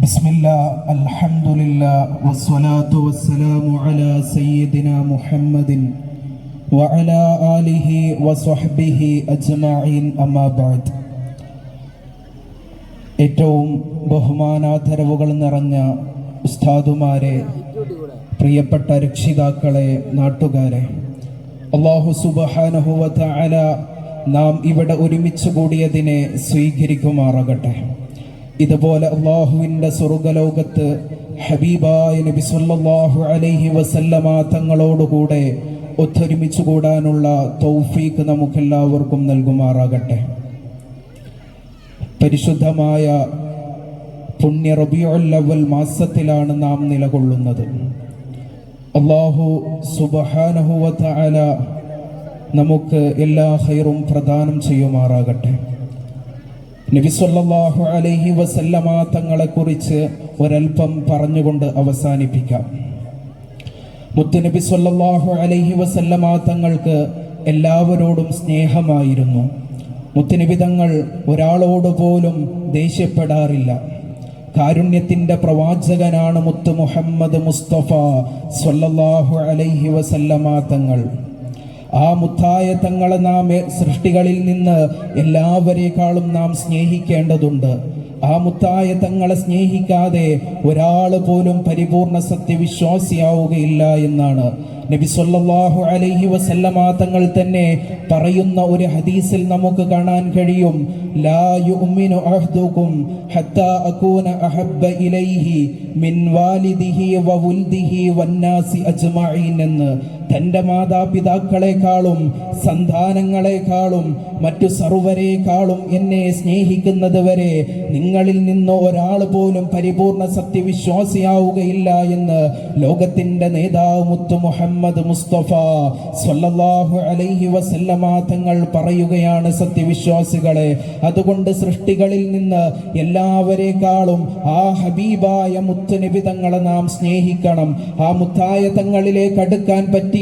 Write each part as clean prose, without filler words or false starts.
ബിസ്മില്ലാ അൽഹംദുലില്ലാ വസ്സലാത്തു വസ്സലാമു അലാ സയ്യിദിനാ മുഹമ്മദിൻ വഅലാ ആലിഹി വസ്വഹ്ബിഹി അജ്മഈൻ അമ്മാ ബഅദ്. ഏറ്റവും ബഹുമാനാദരവുകൾ നിറഞ്ഞ ഉസ്താദുമാരെ, പ്രിയപ്പെട്ട രക്ഷിതാക്കളെ, നാട്ടുകാരെ, അല്ലാഹു സുബ്ഹാനഹു വ തആല നാം ഇവിടെ ഒരുമിച്ച് കൂടിയതിനെ സ്വീകരിക്കുമാറാകട്ടെ. ഇതുപോലെ അള്ളാഹുവിൻ്റെ സ്വർഗ്ഗലോകത്ത് ഹബീബായ നബി സല്ലല്ലാഹു അലൈഹി വസല്ലമ തങ്ങളോടുകൂടെ ഒത്തൊരുമിച്ച് കൂടാനുള്ള തൗഫീഖ് നമുക്കെല്ലാവർക്കും നൽകുമാറാകട്ടെ. പരിശുദ്ധമായ പുണ്യ റബീഉൽ അവ്വൽ മാസത്തിലാണ് നാം നിലകൊള്ളുന്നത്. അല്ലാഹു സുബ്ഹാനഹു വ തആല നമുക്ക് എല്ലാ ഖൈറും പ്രദാനം ചെയ്യുമാറാകട്ടെ. നബി സല്ലല്ലാഹു അലൈഹി വസല്ലമ തങ്ങളെക്കുറിച്ച് ഒരൽപ്പം പറഞ്ഞുകൊണ്ട് അവസാനിപ്പിക്കാം. മുത്തുനബി സല്ലല്ലാഹു അലൈഹി വസല്ലമ തങ്ങൾക്ക് എല്ലാവരോടും സ്നേഹമായിരുന്നു. മുത്തുനബി തങ്ങൾ ഒരാളോട് പോലും ദേഷ്യപ്പെടാറില്ല. കാരുണ്യത്തിൻ്റെ പ്രവാചകനാണ് മുത്ത് മുഹമ്മദ് മുസ്തഫ സല്ലല്ലാഹു അലൈഹി വസല്ലമ തങ്ങൾ. ആ മുത്തായ തങ്ങളെ നാം സൃഷ്ടികളിൽ നിന്ന് എല്ലാവരേക്കാളും നാം സ്നേഹിക്കേണ്ടതുണ്ട്. ആ മുത്തായ തങ്ങളെ സ്നേഹിക്കാതെ ഒരാൾ പോലും പരിപൂർണ സത്യവിശ്വാസിയാവുകയില്ല എന്നാണ് നബി സല്ലല്ലാഹു അലൈഹി വസല്ലമ തങ്ങൾ തന്നെ പറയുന്ന ഒരു ഹദീസിൽ നമുക്ക് കാണാൻ കഴിയും. ലാ യുഅ്മിനു അഹ്ദുകും ഹത്താ അകൂന അഹബ്ബ ഇലൈഹി മിൻ വാലിദിഹി വ വൽദിഹി വന്നാസി അജ്മഈൻ എന്ന്. തൻ്റെ മാതാപിതാക്കളെക്കാളും സന്താനങ്ങളെക്കാളും മറ്റു സർവ്വരേക്കാളും എന്നെ സ്നേഹിക്കുന്നത് വരെ നിങ്ങളിൽ നിന്ന് ഒരാൾ പോലും പരിപൂർണ സത്യവിശ്വാസിയാവുകയില്ല എന്ന് ലോകത്തിൻ്റെ നേതാവ് മുത്ത് മുഹമ്മദ് മുസ്തഫ സല്ലല്ലാഹു അലൈഹി വസല്ലമ തങ്ങൾ പറയുകയാണ്. സത്യവിശ്വാസികളെ, അതുകൊണ്ട് സൃഷ്ടികളിൽ നിന്ന് എല്ലാവരേക്കാളും ആ ഹബീബായ മുത്തുനബി തങ്ങളെ നാം സ്നേഹിക്കണം. ആ മുത്തായ തങ്ങളിലേക്ക് അടുക്കാൻ പറ്റിയ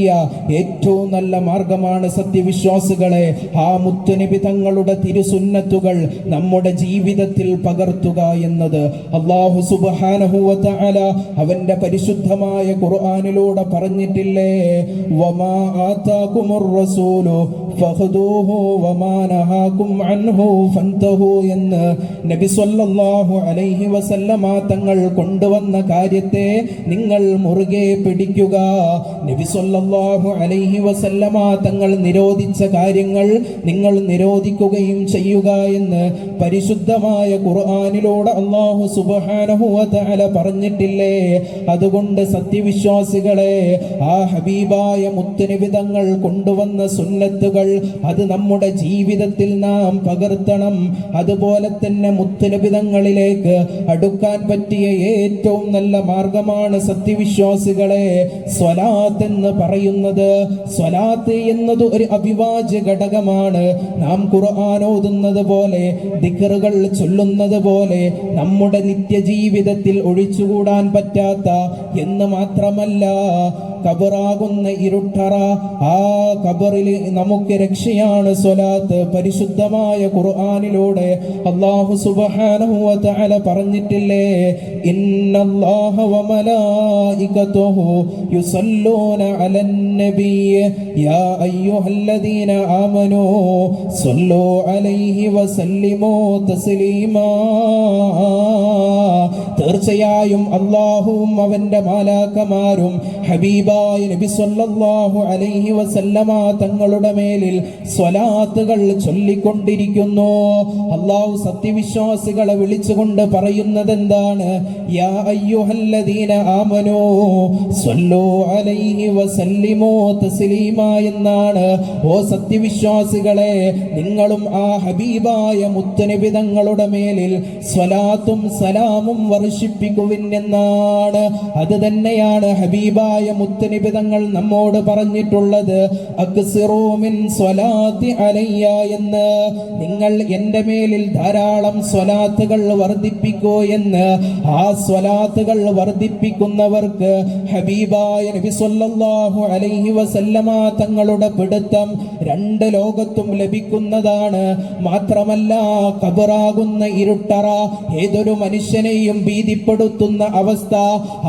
ഏറ്റവും നല്ല മാർഗമാണ് സത്യവിശ്വാസികളെ ആ മുത്തുനബി തങ്ങളുടെ തിരുസുന്നത്തുകൾ നമ്മുടെ ജീവിതത്തിൽ പകർത്തുക എന്നത്. അല്ലാഹു സുബ്ഹാനഹു വ തആല അവന്റെ പരിശുദ്ധമായ ഖുർആനിലൂടെ പറഞ്ഞിട്ടില്ലേ, വമാ ആതാകുമുർ റസൂലു ഫഖദൂഹു വമാ നഹാകും അൻഹു ഫൻതഹു എന്ന്. നബി സല്ലല്ലാഹു അലൈഹി വസല്ലമ തങ്ങൾ കൊണ്ടുവന്ന കാര്യത്തെ നിങ്ങൾ മുറുകെ പിടിക്കുക. നബി സല്ലല്ലാഹു അലൈഹി വസല്ലമ തങ്ങൾ നിരോധിച്ച കാര്യങ്ങൾ നിങ്ങൾ നിരോധിക്കുകയും ചെയ്യുക എന്ന് പരിശുദ്ധമായ ഖുർആനിലൂടെ അല്ലാഹു സുബ്ഹാനഹു വ തആല പറഞ്ഞിട്ടില്ലേ. അതുകൊണ്ട് സത്യവിശ്വാസികളെ, ആ ഹബീബായ മുത്തുനബി തങ്ങൾ കൊണ്ടുവന്ന സുന്നത്തുകൾ അത് നമ്മുടെ ജീവിതത്തിൽ നാം പകർത്തണം. അതുപോലെ തന്നെ മുത്തുനബി തങ്ങളിലേക്ക് അടുക്കാൻ പറ്റിയ ഏറ്റവും നല്ല മാർഗമാണ് സത്യവിശ്വാസികളെ സ്വലാത്ത് എന്ന് പറയുന്നത്. സ്വലാത്ത് എന്നത് ഒരു അവിഭാജ്യ ഘടകമാണ്. നാം ഖുർആൻ ഓതുന്നത് പോലെ, ദിക്റുകൾ ചൊല്ലുന്നത് പോലെ നമ്മുടെ നിത്യജീവിതത്തിൽ ഒഴിച്ചുകൂടാൻ പറ്റാത്ത എന്ന് മാത്രമല്ല, ഖബറാകുന്ന ഇരുട്ടറ, ആ ഖബറിൽ നമുക്ക് രക്ഷയാണ് സ്വലാത്ത്. പരിശുദ്ധമായ ഖുർആനിലൂടെ അല്ലാഹു സുബ്ഹാനഹു വ തആല പറഞ്ഞിട്ടില്ലേ, ഇന്നല്ലാഹ വ മലായികതുഹു യുസല്ലൂന അലൻ നബിയ്യ യാ അയ്യുഹല്ലദീന ആമനൂ സ്വല്ലൂ അലൈഹി വസല്ലിമൂ തസ്ലീമാ. തീർച്ചയായും അല്ലാഹുവും അവന്റെ മാലാക്കമാരും ഹബീബായ നബി സല്ലല്ലാഹു അലൈഹി വസല്ലമ തങ്ങളുടെ മേലിൽ സ്വലാത്തുകൾ ചൊല്ലിക്കൊണ്ടിരിക്കുന്നു. അല്ലാഹു സത്യവിശ്വാസികളെ വിളിച്ചുകൊണ്ട് പറയുന്നത് എന്താണ്? യാ അയ്യുഹല്ലദീന ആമനൂ സ്വല്ലൂ അലൈഹി വസല്ലിമൂ തസ്ലീമാ എന്നാണ്. ഓ സത്യവിശ്വാസികളെ, നിങ്ങളും ആ ഹബീബായ മുത്തുനബി തങ്ങളുടെ മേലിൽ സ്വലാത്തും സലാമും വർഷിപ്പിക്കുവിൻ എന്നാണ്. അത് തന്നെയാണ് ഹബീബായ മുത്ത് മുത്തനബി തങ്ങൾ നമ്മോട് പറഞ്ഞിട്ടുള്ളത് അക്സിറൂ മിൻ സ്വലാത്തി അലയ്യ എന്ന്. നിങ്ങൾ എൻ്റെ മേലിൽ ധാരാളം സ്വലാത്തുകൾ വർദ്ധിപ്പിക്കൂ എന്ന്. ആ സ്വലാത്തുകൾ വർദ്ധിപ്പിക്കുന്നവർക്ക് ഹബീബായ നബി സല്ലല്ലാഹു അലൈഹി വസല്ലമ തങ്ങളുടെ പിടുത്തം രണ്ട് ലോകത്തും ലഭിക്കുന്നതാണ്. മാത്രമല്ല, ഖബറാകുന്ന ഇരുട്ടറ ഏതൊരു മനുഷ്യനെയും ഭീതിപ്പെടുത്തുന്ന അവസ്ഥ.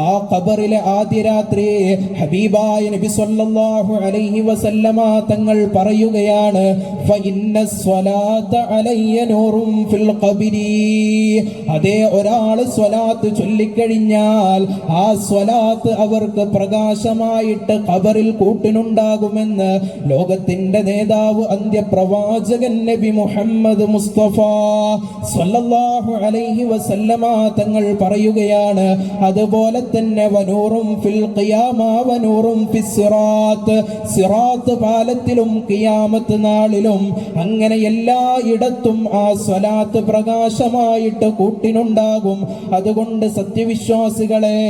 ആ ഖബറിലെ ആദ്യ രാത്രി ഹബീബായ നബി സല്ലല്ലാഹു അലൈഹി വസല്ലമ തങ്ങൾ പറയുകയാണ്, ഫഇന്ന സ്വലാത്ത അലയ്യ നൂറും ഫിൽ ഖബരി. അതേ, ഒരാൾ സ്വലാത്ത് ചൊല്ലിക്കഴിഞ്ഞാൽ ആ സ്വലാത്ത് അവർക്ക് പ്രകാശമായിട്ട് ഖബറിൽ കൂട്ടിനുണ്ടാകുമെന്ന് ലോകത്തിന്റെ നേതാവ് അന്ത്യപ്രവാചകൻ നബി മുഹമ്മദ് മുസ്തഫ സല്ലല്ലാഹു അലൈഹി വസല്ലമ തങ്ങൾ പറയുകയാണ്. അതുപോലെ തന്നെ വനൂറും ഫിൽ ഖിയാമ വനൂറും ഫിസ് സിറാത്ത്. സിറാത്ത് പാലത്തിലും ഖിയാമത്ത് നാളിലും അങ്ങനെ എല്ലായിടത്തും ആ സ്വലാത്ത് പ്രകാശമായിട്ട് കൂട്ടിനുണ്ടാകും. അതുകൊണ്ട് സത്യവിശ്വാസികളെ,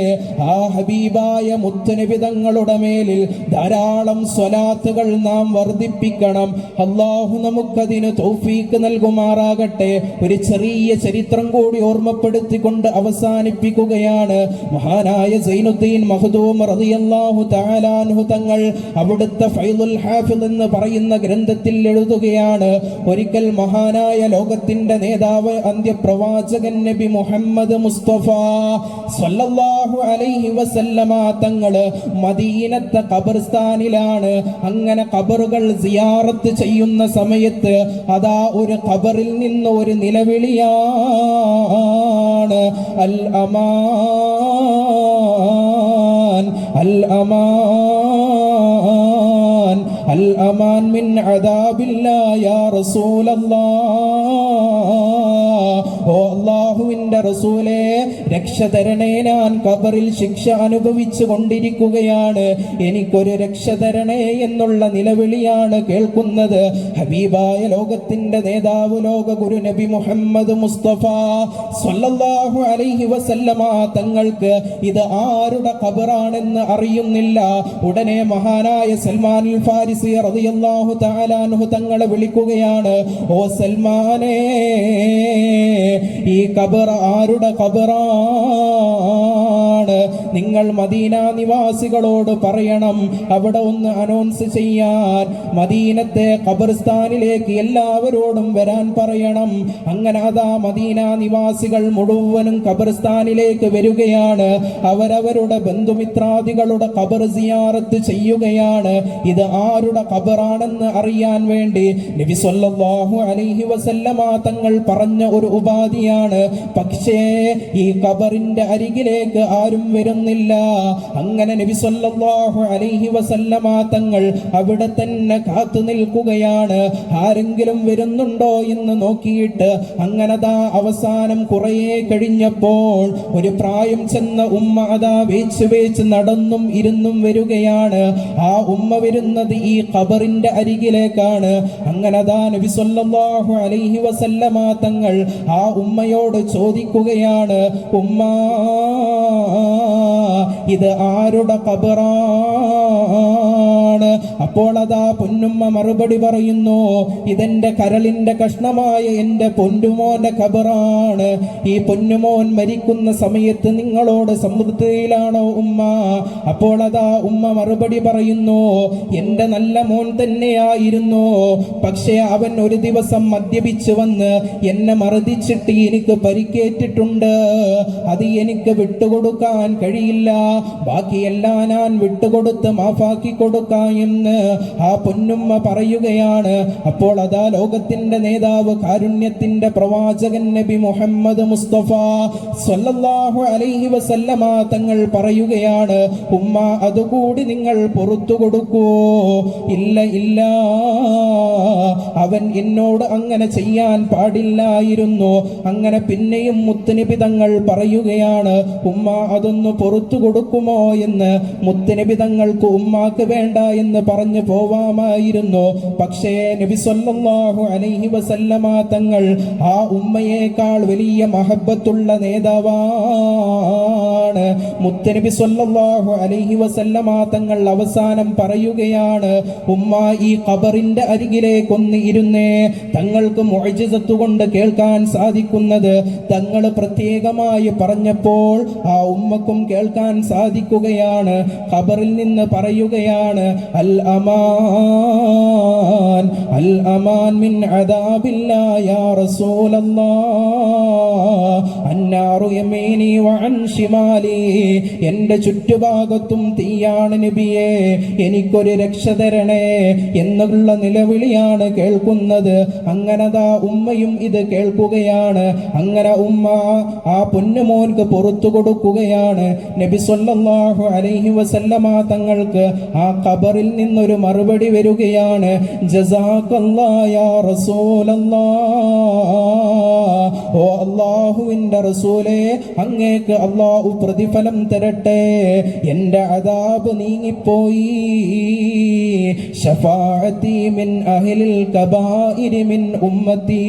ആ ഹബീബായ മുത്തുനബി തങ്ങളുടെ മേലിൽ ധാരാളം സ്വലാത്തുകൾ നാം വർദ്ധിപ്പിക്കണം. അല്ലാഹു നമുക്കതിന് തൗഫീക്ക് നൽകുമാറാകട്ടെ. ഒരു ചെറിയ ചരിത്രം കൂടി ഓർമ്മപ്പെടുത്തിക്കൊണ്ട് അവസാനിപ്പിക്കുകയാണ്. മഹാനായ സൈനുദ്ദീൻ മഖ്ദൂം റളിയല്ലാഹു തആല അൻഹു തങ്ങൾ അവിടുത്തെ ഫൈളുൽ ഹാഫിദ് എന്ന് പറയുന്ന ഗ്രന്ഥത്തിൽ എഴുതുകയാണ്, ഒരിക്കൽ മഹാനായ ലോകത്തിന്റെ നേതാവ് അന്ത്യപ്രവാചകൻ നബി മുഹമ്മദ് മുസ്തഫ സല്ലല്ലാഹു അലൈഹി വസല്ലമ തങ്ങൾ മദീനത്തെ ഖബർസ്ഥാനിലാണ്. അങ്ങനെ ഖബറുകൾ സിയാറത്ത് ചെയ്യുന്ന സമയത്ത് അതാ ഒരു ഖബറിൽ നിന്ന് ഒരു നിലവിളിയാണ്, അൽ അമാൻ അൽ അമാൻ അൽ അമാൻ മിൻ അദാബില്ലാഹി യാ റസൂലല്ലാഹ്. ഓ അല്ലാഹുവിന്റെ റസൂലേ, രക്ഷ തരണേ, ഞാൻ ഖബറിൽ ശിക്ഷ അനുഭവിച്ചു കൊണ്ടിരിക്കുകയാണ്, എനിക്കൊരു രക്ഷ തരണേ എന്നുള്ള നിലവിളിയാണ് കേൾക്കുന്നത്. ഹബീബായ ലോകത്തിന്റെ നേതാവ് ലോക ഗുരു നബി മുഹമ്മദ് മുസ്തഫ സല്ലല്ലാഹു അലൈഹി വസല്ലമ തങ്ങൾക്ക് ഇത് ആരുടെ ഖബറാണെന്ന് അറിയുന്നില്ല. ഉടനെ മഹാനായ സൽമാനുൽ ഫാരിസി റളിയല്ലാഹു തആല അൻഹു തങ്ങളെ വിളിക്കുകയാണ്, ഓ സൽമാനേ, ഈ ഖബർ ആരുടെ ഖബറാണ്? നിങ്ങൾ മദീന നിവാസികളോട് പറയണം, അവിടെ ഒന്ന് അനൗൺസ് ചെയ്യാൻ. മദീനത്തെ ഖബർസ്ഥാനിലേക്ക് എല്ലാവരോടും വരാൻ പറയണം. അങ്ങനെ അതാ മദീന നിവാസികൾ മുഴുവനും ഖബർസ്ഥാനിലേക്ക് വരികയാണ്. അവരവരുടെ ബന്ധുമിത്രാദികളുടെ ഖബർ സിയാറത്ത് ചെയ്യുകയാണ്. ഇത് ആരുടെ ഖബറാണെന്ന് അറിയാൻ വേണ്ടി നബി സല്ലല്ലാഹു അലൈഹി വസല്ലമ തങ്ങൾ പറഞ്ഞ ഒരു ഉപാധിയാണ്. പക്ഷേ ഈ ഖബറിന്റെ അരികിലേക്ക് ആരും വരുന്നില്ല. അങ്ങനെ നബി സല്ലല്ലാഹു അലൈഹി വസല്ലമ തങ്ങൾ അവിടെ തന്നെ കാത്തു നിൽക്കുകയാണ്, ആരെങ്കിലും വരുന്നുണ്ടോ എന്ന് നോക്കിയിട്ട്. അങ്ങനതാ അവസാനം കുറേ കഴിഞ്ഞപ്പോൾ ഒരു പ്രായം ചെന്ന ഉമ്മ അതാ വേച്ച് നടന്നും ഇരുന്നും വരികയാണ്. ആ ഉമ്മ വരുന്നത് ഈ ഖബറിന്റെ അരികിലേക്കാണ്. അങ്ങനതാ നബി സല്ലല്ലാഹു അലൈഹി വസല്ലമ തങ്ങൾ ആ ഉമ്മയോട് ചോദിക്കുകയാണ്, ഉമ്മ, ഇത് ആരുടെ ഖബറാണ്? അപ്പോൾ അതാ പൊന്നുമ്മ മറുപടി പറയുന്നു, ഇതെന്റെ കരളിന്റെ കഷ്ണമായ എന്റെ പൊന്നുമോന്റെ ഖബറാണ്. ഈ പൊന്നുമോൻ മരിക്കുന്ന സമയത്ത് നിങ്ങളോട് സമൃദ്ധിയിലാണോ ഉമ്മ? അപ്പോൾ അതാ ഉമ്മ മറുപടി പറയുന്നു, എന്റെ നല്ല മോൻ തന്നെയായിരുന്നു, പക്ഷേ അവൻ ഒരു ദിവസം മദ്യപിച്ചു വന്ന് എന്നെ മർദ്ദിച്ചിട്ട് എനിക്ക് പരിക്കേറ്റിട്ടുണ്ട്. അത് എനിക്ക് വിട്ടുകൊടുക്കാൻ കഴിയില്ല, ബാക്കിയെല്ലാം ഞാൻ വിട്ടുകൊടുത്ത് മാഫാക്കി കൊടുക്കാം എന്ന് ആ പൊന്നുമ്മ പറയുകയാണ്. അപ്പോൾ അതാ ലോകത്തിന്റെ നേതാവ് കാരുണ്യത്തിന്റെ പ്രവാചകൻ നബി മുഹമ്മദ് മുസ്തഫ സല്ലല്ലാഹു അലൈഹി വസല്ലമ തങ്ങൾ പറയുകയാണ്, ഉമ്മ, അതുകൂടി നിങ്ങൾ പുറത്തു കൊടുക്കൂ. ഇല്ല ഇല്ല, അവൻ എന്നോട് അങ്ങനെ ചെയ്യാൻ പാടില്ലായിരുന്നു. അങ്ങനെ പിന്നെയും മുത്തുനബി തങ്ങൾ പറയുകയാണ്, ഉമ്മ, അതൊന്ന് പുറത്തു കൊടുക്കുമോ എന്ന്. മുത്തുനബി തങ്ങൾക്ക് ഉമ്മാക്ക് വേണ്ട എന്ന് പറഞ്ഞു പോവാമായിരുന്നു. പക്ഷേ നബി സല്ലല്ലാഹു അലൈഹി വസല്ലമ തങ്ങൾ ആ ഉമ്മയേക്കാൾ വലിയ മഹബ്ബത്തുള്ള നേതാവാണ്. മുത്തനബി സല്ലല്ലാഹു അലൈഹി വസല്ലമ തങ്ങൾ അവസാനം പറയുകയാണ്, ഉമ്മ ഈ ഖബറിന്റെ അരികിലേക്കൊന്ന് ഇരുന്നേ. തങ്ങൾക്ക് മുഅ്ജിസത്ത് കൊണ്ട് കേൾക്കാൻ സാധിക്കുന്നത് തങ്ങൾ പ്രത്യേകമായി പറഞ്ഞപ്പോൾ ആ ഉമ്മക്കും കേൾക്കാൻ സാധിക്കുകയാണ്. ഖബറിൽ നിന്ന് പറയുകയാണ്, അൽ അമാൻ അൽ അമാൻ മിൻ അദാബില്ലാ യാ റസൂലല്ലാഹ് അന്നാറു യമീനി വഅൻ ശിമാലി. എൻ്റെ ചുറ്റുഭാഗത്തും തീയാണ് നബിയേ, എനിക്കൊരു രക്ഷ തരണേ എന്നുള്ള നിലവിളിയാണ് കേൾക്കുന്നത്. അങ്ങനതാ ഉമ്മയും ഇത് കേൾക്കുകയാണ്. അങ്ങനെ ഉമ്മ ആ പൊന്നുമോൻക്ക് പുറത്തു കൊടുക്കുകയാണ്. നബി സല്ലല്ലാഹു അലൈഹി വസല്ലമ തങ്ങൾക്ക് ആ ഖബറിൽ നിന്നൊരു മറുപടി വരികയാണ്, ജസാക്കല്ലാഹ് യാ റസൂലല്ലാഹ്. ഓ അല്ലാഹുവിൻ്റെ റസൂലേ, അങ്ങേക്ക് അല്ലാഹു പ്രതിഫലം തരട്ടെ, എൻ്റെ അദാബ് നീങ്ങിപ്പോയി. ശഫാഅത്തി മിൻ അഹ്ലിൽ കബായിരി മിൻ ഉമ്മത്തി.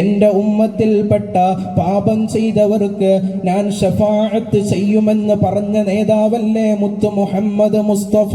എൻ്റെ ഉമ്മത്തിൽപ്പെട്ട പാപം ചെയ്തവർക്ക് ഞാൻ ശഫാഅത്ത് ചെയ്യുമെന്ന് പറഞ്ഞ നേതാവല്ലേ മുത്ത് മുഹമ്മദ് മുസ്തഫ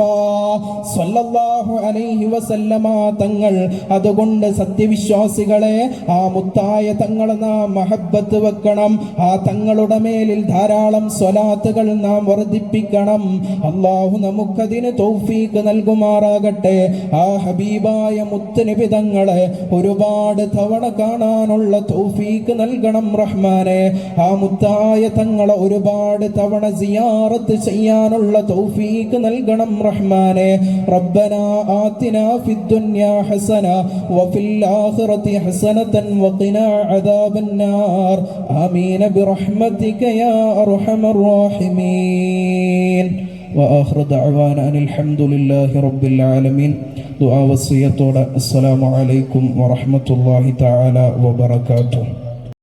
സല്ലല്ലാഹു അലൈഹി വസല്ലമ തങ്ങൾ. അതുകൊണ്ട് സത്യവിശ്വാസികളെ, ആ മുത്തായ തങ്ങളെ നാം മഹബ്ബത്ത് വെക്കണം. ആ തങ്ങളുടെ മേലിൽ ധാരാളം സ്വലാത്തുകൾ നാം വർദ്ധിപ്പിക്കണം. അല്ലാഹു നമുക്കതിന് തൗഫീഖ് നൽകുമാറാകട്ടെ. ആ ഹബീബായ മുത്തുനബി തങ്ങളെ ഒരുപാട് തവണ കാണാനുള്ള തൗഫീഖ് നൽകണം റഹ്മാനെ. ആ മുത്തായ തങ്ങളെ ഒരുപാട് തവണ സിയാറത്ത് ചെയ്യാനുള്ള തൗഫീഖ് നൽകണം റഹ്മാനെ. റബ്ബനാ ആതിനാ ഫിദ്ദുനിയാ ഹസന വഫിൽ ആഖിറതി ഹസനതൻ വഖിനാ അദാബന്നാർ. ആമീൻ ബിറഹ്മതിക യാ അർഹമർ റഹീമീൻ. وآخر دعوانا أن الحمد لله رب العالمين. دعاء وصية. السلام عليكم ورحمة الله تعالى وبركاته.